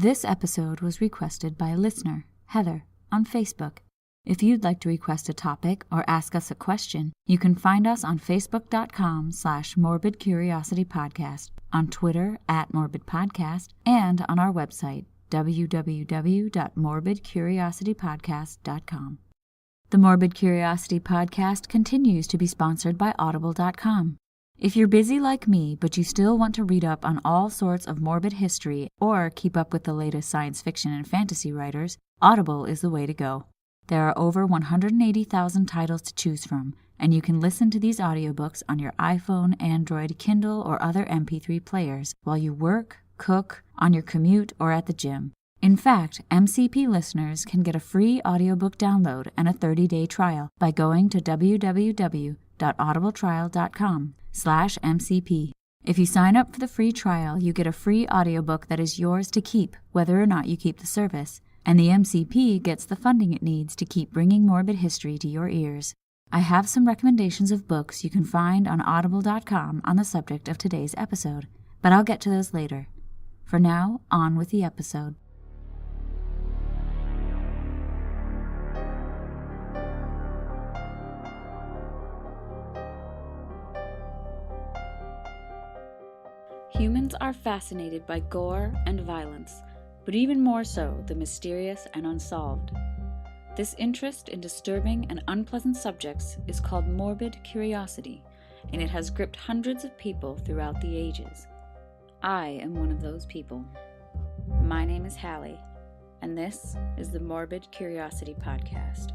This episode was requested by a listener, Heather, on Facebook. If you'd like to request a topic or ask us a question, you can find us on facebook.com/morbidcuriositypodcast, on Twitter @morbidpodcast, and on our website, www.morbidcuriositypodcast.com. The Morbid Curiosity Podcast continues to be sponsored by Audible.com. If you're busy like me, but you still want to read up on all sorts of morbid history or keep up with the latest science fiction and fantasy writers, Audible is the way to go. There are over 180,000 titles to choose from, and you can listen to these audiobooks on your iPhone, Android, Kindle, or other MP3 players while you work, cook, on your commute, or at the gym. In fact, MCP listeners can get a free audiobook download and a 30-day trial by going to www.audibletrial.com/MCP. If you sign up for the free trial, you get a free audiobook that is yours to keep, whether or not you keep the service, and the MCP gets the funding it needs to keep bringing morbid history to your ears. I have some recommendations of books you can find on Audible.com on the subject of today's episode, but I'll get to those later. For now, on with the episode. Humans are fascinated by gore and violence, but even more so the mysterious and unsolved. This interest in disturbing and unpleasant subjects is called morbid curiosity, and it has gripped hundreds of people throughout the ages. I am one of those people. My name is Hallie, and this is the Morbid Curiosity Podcast.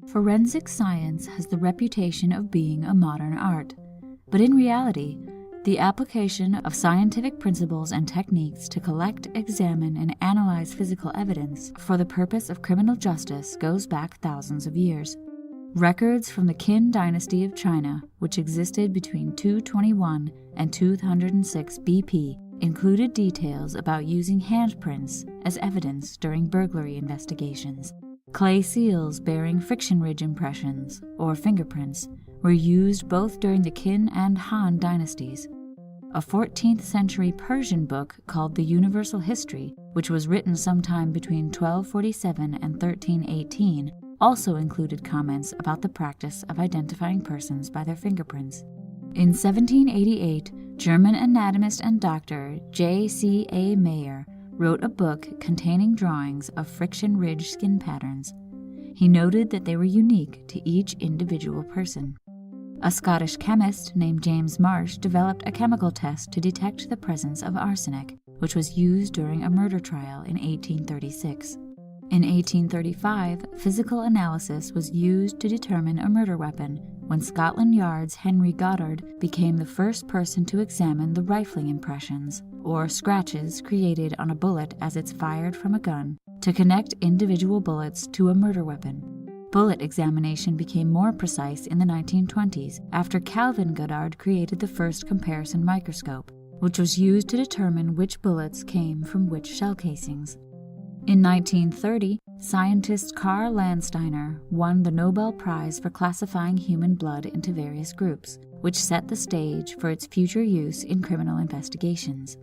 Forensic science has the reputation of being a modern art, but in reality, the application of scientific principles and techniques to collect, examine, and analyze physical evidence for the purpose of criminal justice goes back thousands of years. Records from the Qin dynasty of China, which existed between 221 and 206 BP, included details about using handprints as evidence during burglary investigations. Clay seals bearing friction ridge impressions, or fingerprints, were used both during the Qin and Han dynasties. A 14th century Persian book called The Universal History, which was written sometime between 1247 and 1318, also included comments about the practice of identifying persons by their fingerprints. In 1788, German anatomist and doctor J.C.A. Mayer wrote a book containing drawings of friction ridge skin patterns. He noted that they were unique to each individual person. A Scottish chemist named James Marsh developed a chemical test to detect the presence of arsenic, which was used during a murder trial in 1836. In 1835, physical analysis was used to determine a murder weapon when Scotland Yard's Henry Goddard became the first person to examine the rifling impressions, or scratches created on a bullet as it's fired from a gun, to connect individual bullets to a murder weapon. Bullet examination became more precise in the 1920s after Calvin Goddard created the first comparison microscope, which was used to determine which bullets came from which shell casings. In 1930, scientist Karl Landsteiner won the Nobel Prize for classifying human blood into various groups, which set the stage for its future use in criminal investigations.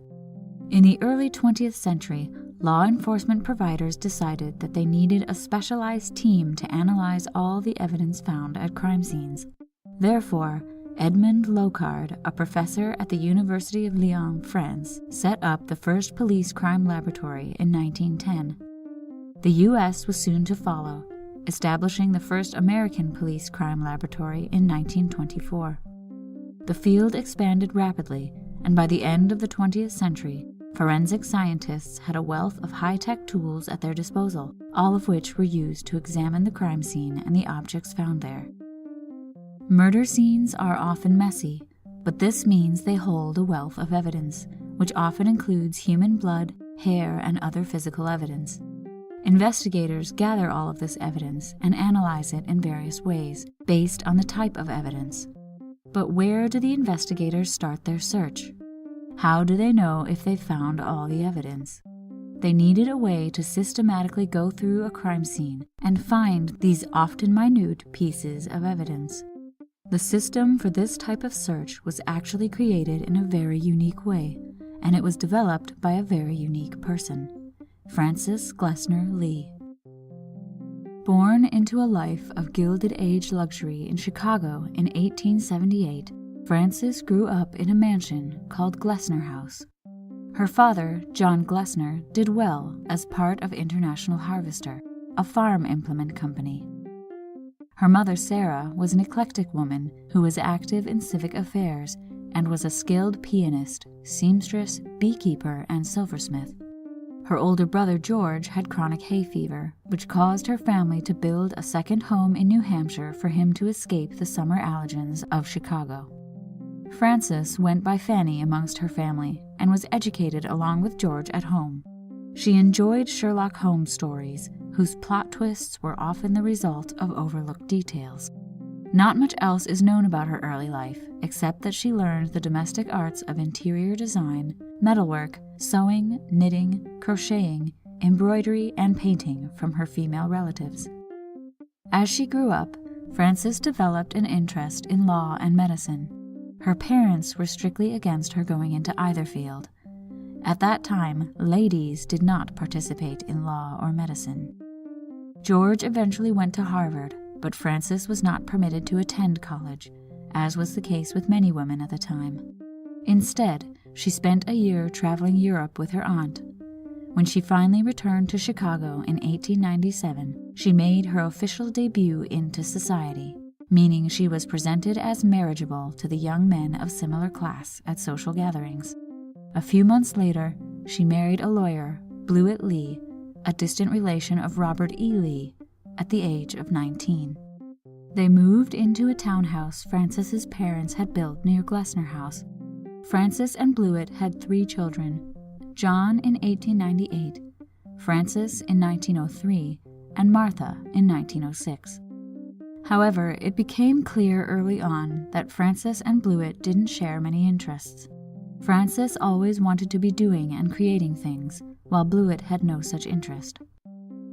In the early 20th century, law enforcement providers decided that they needed a specialized team to analyze all the evidence found at crime scenes. Therefore, Edmond Locard, a professor at the University of Lyon, France, set up the first police crime laboratory in 1910. The U.S. was soon to follow, establishing the first American police crime laboratory in 1924. The field expanded rapidly, and by the end of the 20th century, forensic scientists had a wealth of high-tech tools at their disposal, all of which were used to examine the crime scene and the objects found there. Murder scenes are often messy, but this means they hold a wealth of evidence, which often includes human blood, hair, and other physical evidence. Investigators gather all of this evidence and analyze it in various ways, based on the type of evidence. But where do the investigators start their search? How do they know if they've found all the evidence? They needed a way to systematically go through a crime scene and find these often minute pieces of evidence. The system for this type of search was actually created in a very unique way, and it was developed by a very unique person, Francis Glessner Lee. Born into a life of Gilded Age luxury in Chicago in 1878, Frances grew up in a mansion called Glessner House. Her father, John Glessner, did well as part of International Harvester, a farm implement company. Her mother, Sarah, was an eclectic woman who was active in civic affairs and was a skilled pianist, seamstress, beekeeper, and silversmith. Her older brother, George, had chronic hay fever, which caused her family to build a second home in New Hampshire for him to escape the summer allergens of Chicago. Frances went by Fanny amongst her family and was educated along with George at home. She enjoyed Sherlock Holmes stories, whose plot twists were often the result of overlooked details. Not much else is known about her early life, except that she learned the domestic arts of interior design, metalwork, sewing, knitting, crocheting, embroidery, and painting from her female relatives. As she grew up, Frances developed an interest in law and medicine. Her parents were strictly against her going into either field. At that time, ladies did not participate in law or medicine. George eventually went to Harvard, but Frances was not permitted to attend college, as was the case with many women at the time. Instead, she spent a year traveling Europe with her aunt. When she finally returned to Chicago in 1897, she made her official debut into society, meaning she was presented as marriageable to the young men of similar class at social gatherings. A few months later, she married a lawyer, Blewett Lee, a distant relation of Robert E. Lee, at the age of 19. They moved into a townhouse Frances's parents had built near Glessner House. Frances and Blewett had 3 children, John in 1898, Frances in 1903, and Martha in 1906. However, it became clear early on that Frances and Blewett didn't share many interests. Frances always wanted to be doing and creating things, while Blewett had no such interest.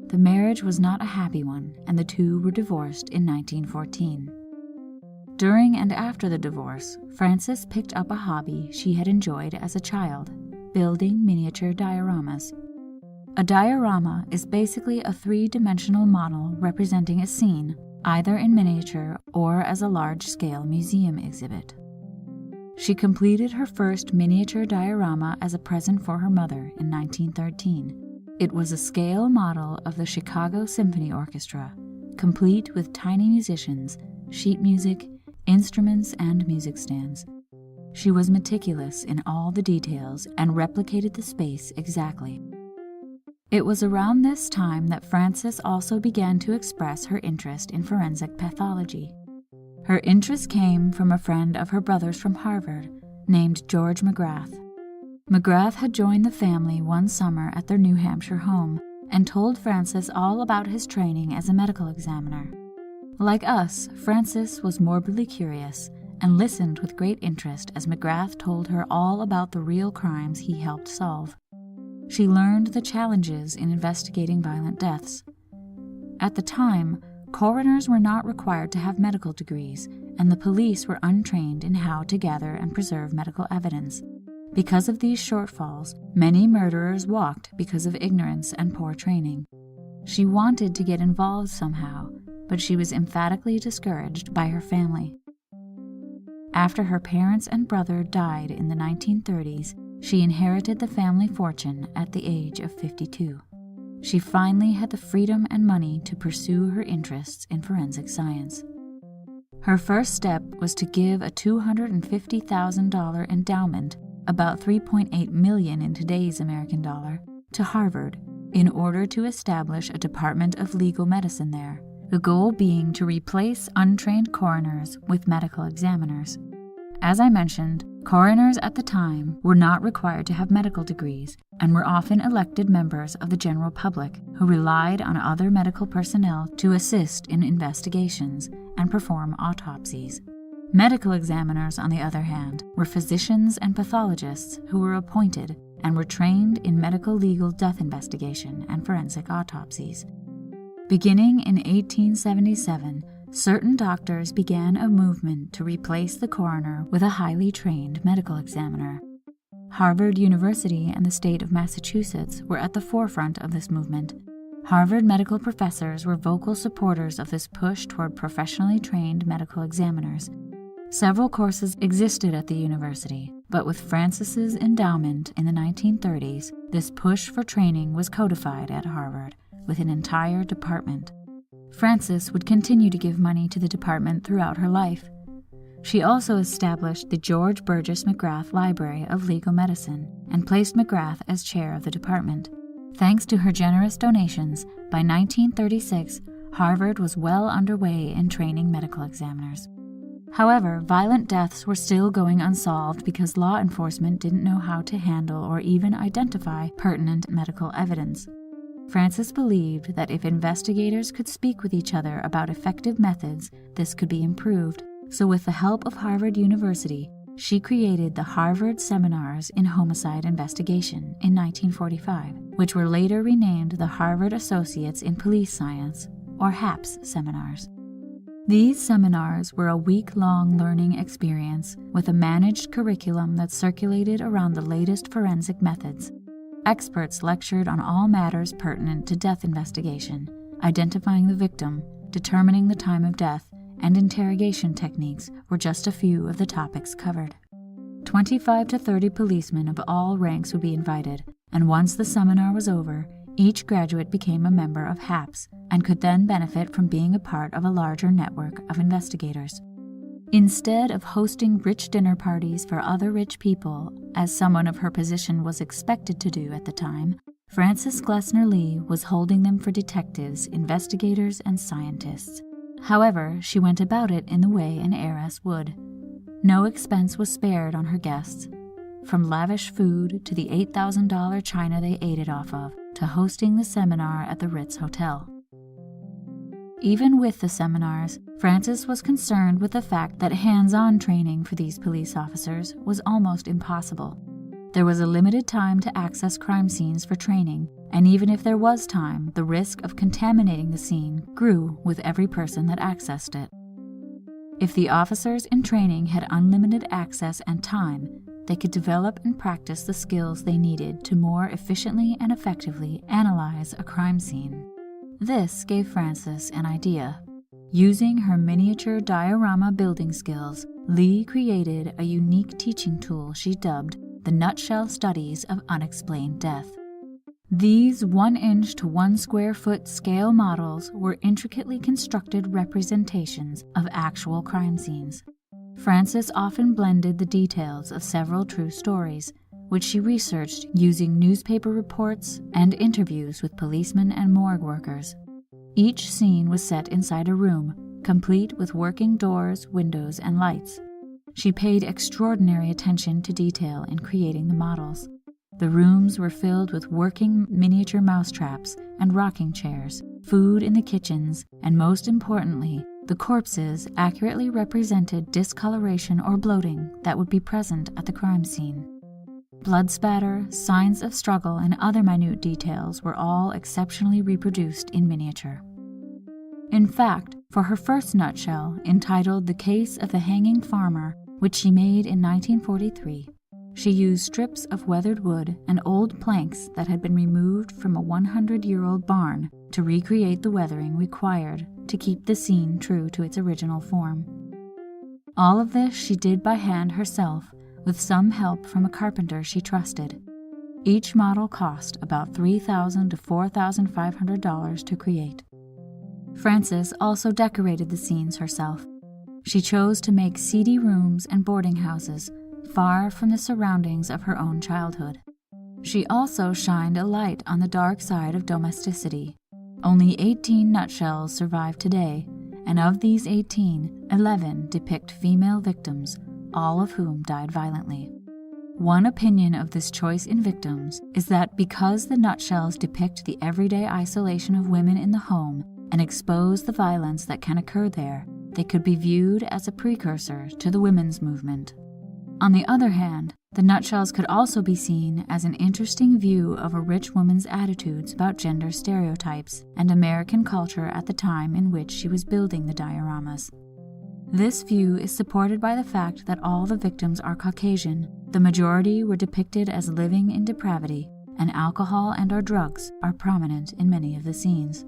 The marriage was not a happy one, and the two were divorced in 1914. During and after the divorce, Frances picked up a hobby she had enjoyed as a child, building miniature dioramas. A diorama is basically a 3-dimensional model representing a scene, either in miniature or as a large-scale museum exhibit. She completed her first miniature diorama as a present for her mother in 1913. It was a scale model of the Chicago Symphony Orchestra, complete with tiny musicians, sheet music, instruments, and music stands. She was meticulous in all the details and replicated the space exactly. It was around this time that Frances also began to express her interest in forensic pathology. Her interest came from a friend of her brother's from Harvard, named George McGrath. McGrath had joined the family one summer at their New Hampshire home and told Frances all about his training as a medical examiner. Like us, Frances was morbidly curious and listened with great interest as McGrath told her all about the real crimes he helped solve. She learned the challenges in investigating violent deaths. At the time, coroners were not required to have medical degrees, and the police were untrained in how to gather and preserve medical evidence. Because of these shortfalls, many murderers walked because of ignorance and poor training. She wanted to get involved somehow, but she was emphatically discouraged by her family. After her parents and brother died in the 1930s, she inherited the family fortune at the age of 52. She finally had the freedom and money to pursue her interests in forensic science. Her first step was to give a $250,000 endowment, about $3.8 million in today's American dollar, to Harvard in order to establish a department of legal medicine there, the goal being to replace untrained coroners with medical examiners. As I mentioned, coroners at the time were not required to have medical degrees and were often elected members of the general public who relied on other medical personnel to assist in investigations and perform autopsies. Medical examiners, on the other hand, were physicians and pathologists who were appointed and were trained in medical legal death investigation and forensic autopsies. Beginning in 1877, certain doctors began a movement to replace the coroner with a highly trained medical examiner. Harvard University and the state of Massachusetts were at the forefront of this movement. Harvard medical professors were vocal supporters of this push toward professionally trained medical examiners. Several courses existed at the university, but with Frances's endowment in the 1930s, this push for training was codified at Harvard, with an entire department. Frances would continue to give money to the department throughout her life. She also established the George Burgess McGrath Library of Legal Medicine and placed McGrath as chair of the department. Thanks to her generous donations, by 1936, Harvard was well underway in training medical examiners. However, violent deaths were still going unsolved because law enforcement didn't know how to handle or even identify pertinent medical evidence. Frances believed that if investigators could speak with each other about effective methods, this could be improved. So with the help of Harvard University, she created the Harvard Seminars in Homicide Investigation in 1945, which were later renamed the Harvard Associates in Police Science, or HAPS seminars. These seminars were a week-long learning experience with a managed curriculum that circulated around the latest forensic methods. Experts lectured on all matters pertinent to death investigation, identifying the victim, determining the time of death, and interrogation techniques were just a few of the topics covered. 25 to 30 policemen of all ranks would be invited, and once the seminar was over, each graduate became a member of HAPS and could then benefit from being a part of a larger network of investigators. Instead of hosting rich dinner parties for other rich people, as someone of her position was expected to do at the time, Frances Glessner Lee was holding them for detectives, investigators, and scientists. However, she went about it in the way an heiress would. No expense was spared on her guests. From lavish food to the $8,000 china they ate it off of, to hosting the seminar at the Ritz Hotel. Even with the seminars, Frances was concerned with the fact that hands-on training for these police officers was almost impossible. There was a limited time to access crime scenes for training, and even if there was time, the risk of contaminating the scene grew with every person that accessed it. If the officers in training had unlimited access and time, they could develop and practice the skills they needed to more efficiently and effectively analyze a crime scene. This gave Frances an idea. Using her miniature diorama building skills, Lee created a unique teaching tool she dubbed the Nutshell Studies of Unexplained Death. These 1-inch to 1 square foot scale models were intricately constructed representations of actual crime scenes. Frances often blended the details of several true stories, which she researched using newspaper reports and interviews with policemen and morgue workers. Each scene was set inside a room, complete with working doors, windows, and lights. She paid extraordinary attention to detail in creating the models. The rooms were filled with working miniature mousetraps and rocking chairs, food in the kitchens, and most importantly, the corpses accurately represented discoloration or bloating that would be present at the crime scene. Blood spatter, signs of struggle, and other minute details were all exceptionally reproduced in miniature. In fact, for her first nutshell, entitled The Case of the Hanging Farmer, which she made in 1943, she used strips of weathered wood and old planks that had been removed from a 100-year-old barn to recreate the weathering required to keep the scene true to its original form. All of this she did by hand herself, with some help from a carpenter she trusted. Each model cost about $3,000 to $4,500 to create. Frances also decorated the scenes herself. She chose to make seedy rooms and boarding houses, far from the surroundings of her own childhood. She also shined a light on the dark side of domesticity. Only 18 nutshells survive today, and of these 18, 11 depict female victims, all of whom died violently. One opinion of this choice in victims is that because the nutshells depict the everyday isolation of women in the home and expose the violence that can occur there, they could be viewed as a precursor to the women's movement. On the other hand, the nutshells could also be seen as an interesting view of a rich woman's attitudes about gender stereotypes and American culture at the time in which she was building the dioramas. This view is supported by the fact that all the victims are Caucasian, the majority were depicted as living in depravity, and alcohol and/or drugs are prominent in many of the scenes.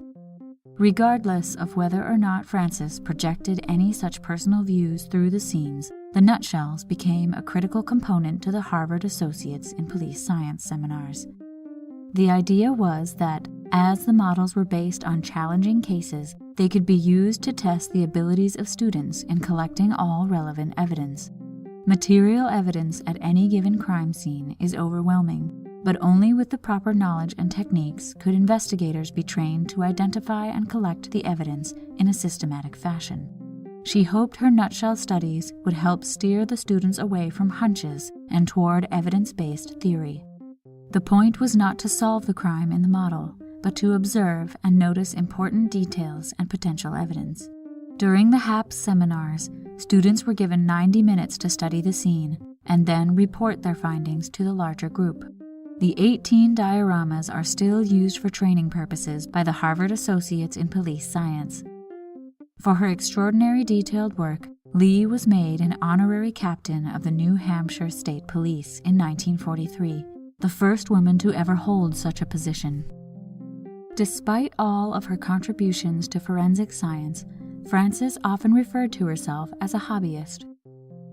Regardless of whether or not Frances projected any such personal views through the scenes, the nutshells became a critical component to the Harvard Associates in Police Science seminars. The idea was that, as the models were based on challenging cases, they could be used to test the abilities of students in collecting all relevant evidence. Material evidence at any given crime scene is overwhelming, but only with the proper knowledge and techniques could investigators be trained to identify and collect the evidence in a systematic fashion. She hoped her nutshell studies would help steer the students away from hunches and toward evidence-based theory. The point was not to solve the crime in the model, but to observe and notice important details and potential evidence. During the HAPS seminars, students were given 90 minutes to study the scene and then report their findings to the larger group. The 18 dioramas are still used for training purposes by the Harvard Associates in Police Science. For her extraordinary detailed work, Lee was made an honorary captain of the New Hampshire State Police in 1943, the first woman to ever hold such a position. Despite all of her contributions to forensic science, Frances often referred to herself as a hobbyist.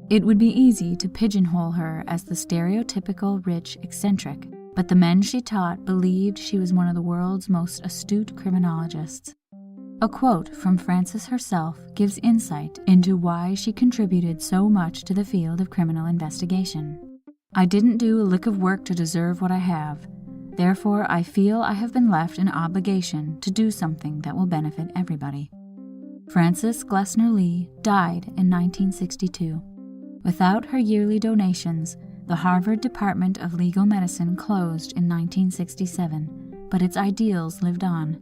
It would be easy to pigeonhole her as the stereotypical rich eccentric, but the men she taught believed she was one of the world's most astute criminologists. A quote from Frances herself gives insight into why she contributed so much to the field of criminal investigation. "I didn't do a lick of work to deserve what I have. Therefore, I feel I have been left an obligation to do something that will benefit everybody." Frances Glessner Lee died in 1962. Without her yearly donations, the Harvard Department of Legal Medicine closed in 1967, but its ideals lived on.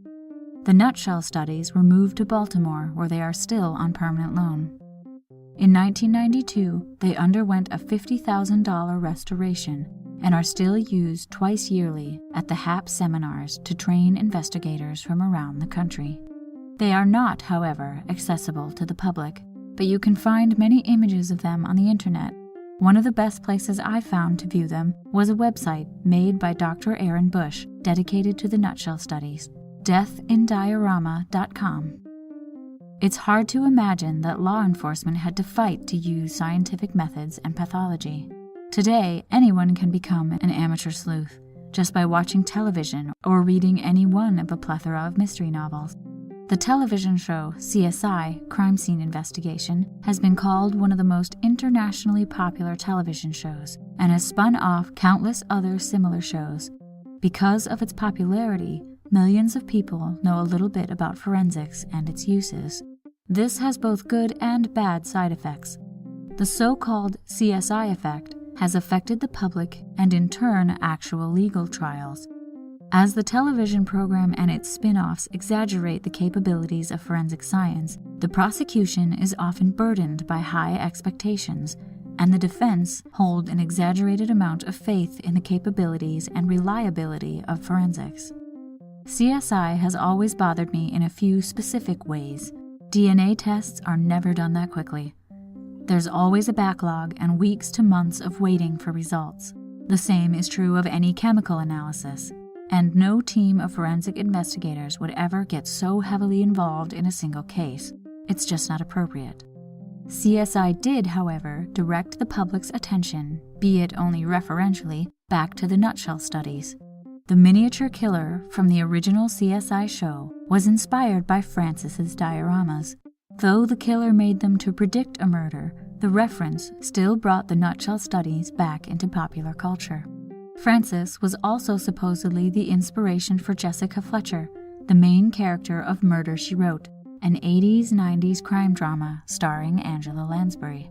The nutshell studies were moved to Baltimore, where they are still on permanent loan. In 1992, they underwent a $50,000 restoration and are still used twice yearly at the HAPS seminars to train investigators from around the country. They are not, however, accessible to the public, but you can find many images of them on the internet. One of the best places I found to view them was a website made by Dr. Aaron Bush dedicated to the nutshell studies, deathindiorama.com. It's hard to imagine that law enforcement had to fight to use scientific methods and pathology. Today, anyone can become an amateur sleuth just by watching television or reading any one of a plethora of mystery novels. The television show CSI, Crime Scene Investigation, has been called one of the most internationally popular television shows and has spun off countless other similar shows. Because of its popularity, millions of people know a little bit about forensics and its uses. This has both good and bad side effects. The so-called CSI effect has affected the public and in turn actual legal trials. As the television program and its spin-offs exaggerate the capabilities of forensic science, the prosecution is often burdened by high expectations, and the defense hold an exaggerated amount of faith in the capabilities and reliability of forensics. CSI has always bothered me in a few specific ways. DNA tests are never done that quickly. There's always a backlog and weeks to months of waiting for results. The same is true of any chemical analysis, and no team of forensic investigators would ever get so heavily involved in a single case. It's just not appropriate. CSI did, however, direct the public's attention, be it only referentially, back to the nutshell studies. The miniature killer from the original CSI show was inspired by Frances's dioramas. Though the killer made them to predict a murder, the reference still brought the nutshell studies back into popular culture. Frances was also supposedly the inspiration for Jessica Fletcher, the main character of Murder, She Wrote, an 80s-90s crime drama starring Angela Lansbury.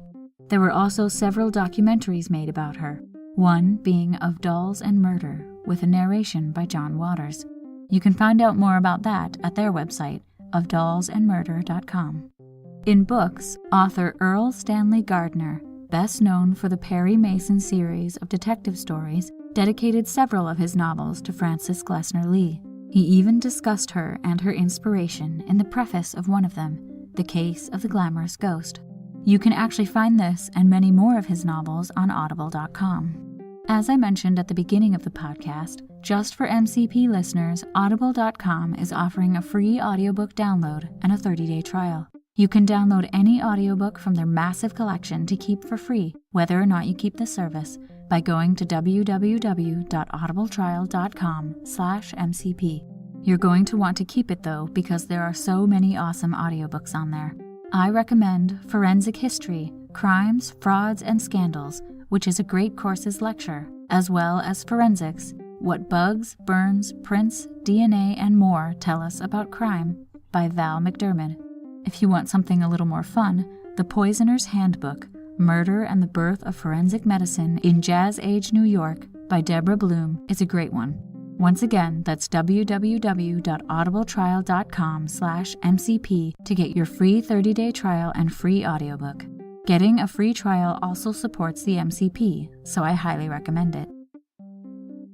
There were also several documentaries made about her, one being Of Dolls and Murder, with a narration by John Waters. You can find out more about that at their website, ofdollsandmurder.com. In books, author Earl Stanley Gardner best known for the Perry Mason series of detective stories, dedicated several of his novels to Frances Glessner Lee. He even discussed her and her inspiration in the preface of one of them, The Case of the Glamorous Ghost. You can actually find this and many more of his novels on audible.com. As I mentioned at the beginning of the podcast, just for MCP listeners, audible.com is offering a free audiobook download and a 30-day trial. You can download any audiobook from their massive collection to keep for free, whether or not you keep the service, by going to www.audibletrial.com/MCP. You're going to want to keep it though, because there are so many awesome audiobooks on there. I recommend Forensic History, Crimes, Frauds, and Scandals, which is a great courses lecture, as well as Forensics, What Bugs, Burns, Prints, DNA, and More Tell Us About Crime, by Val McDermott. If you want something a little more fun, The Poisoner's Handbook, Murder and the Birth of Forensic Medicine in Jazz Age New York, by Deborah Bloom, is a great one. Once again, that's www.audibletrial.com/MCP to get your free 30-day trial and free audiobook. Getting a free trial also supports the MCP, so I highly recommend it.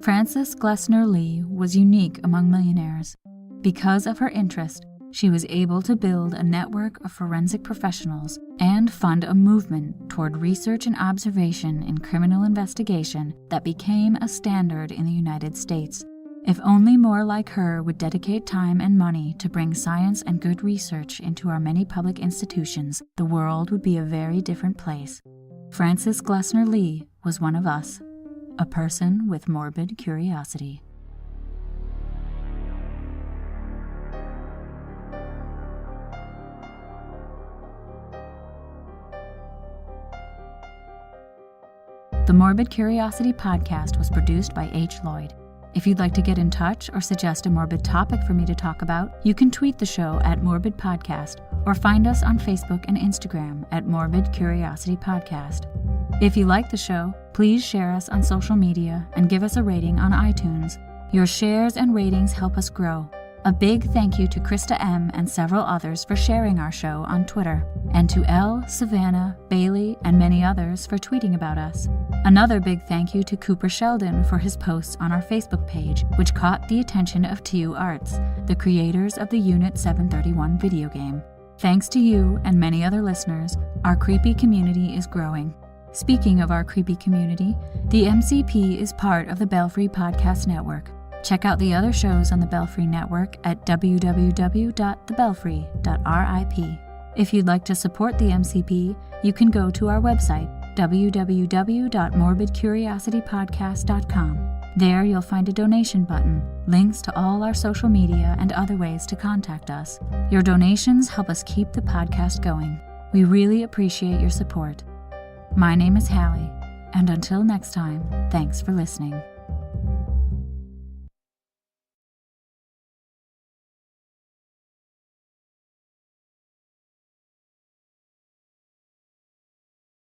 Frances Glessner Lee was unique among millionaires. Because of her interest, she was able to build a network of forensic professionals and fund a movement toward research and observation in criminal investigation that became a standard in the United States. If only more like her would dedicate time and money to bring science and good research into our many public institutions, the world would be a very different place. Frances Glessner Lee was one of us, a person with morbid curiosity. The Morbid Curiosity podcast was produced by H. Lloyd. If you'd like to get in touch or suggest a morbid topic for me to talk about, you can tweet the show at Morbid Podcast or find us on Facebook and Instagram at Morbid Curiosity Podcast. If you like the show, please share us on social media and give us a rating on iTunes. Your shares and ratings help us grow. A big thank you to Krista M. and several others for sharing our show on Twitter, and to Elle, Savannah, Bailey, and many others for tweeting about us. Another big thank you to Cooper Sheldon for his posts on our Facebook page, which caught the attention of TU Arts, the creators of the Unit 731 video game. Thanks to you and many other listeners, our creepy community is growing. Speaking of our creepy community, the MCP is part of the Belfry Podcast Network. Check out the other shows on the Belfry Network at www.thebelfry.rip. If you'd like to support the MCP, you can go to our website, www.morbidcuriositypodcast.com. There you'll find a donation button, links to all our social media, and other ways to contact us. Your donations help us keep the podcast going. We really appreciate your support. My name is Hallie, and until next time, thanks for listening.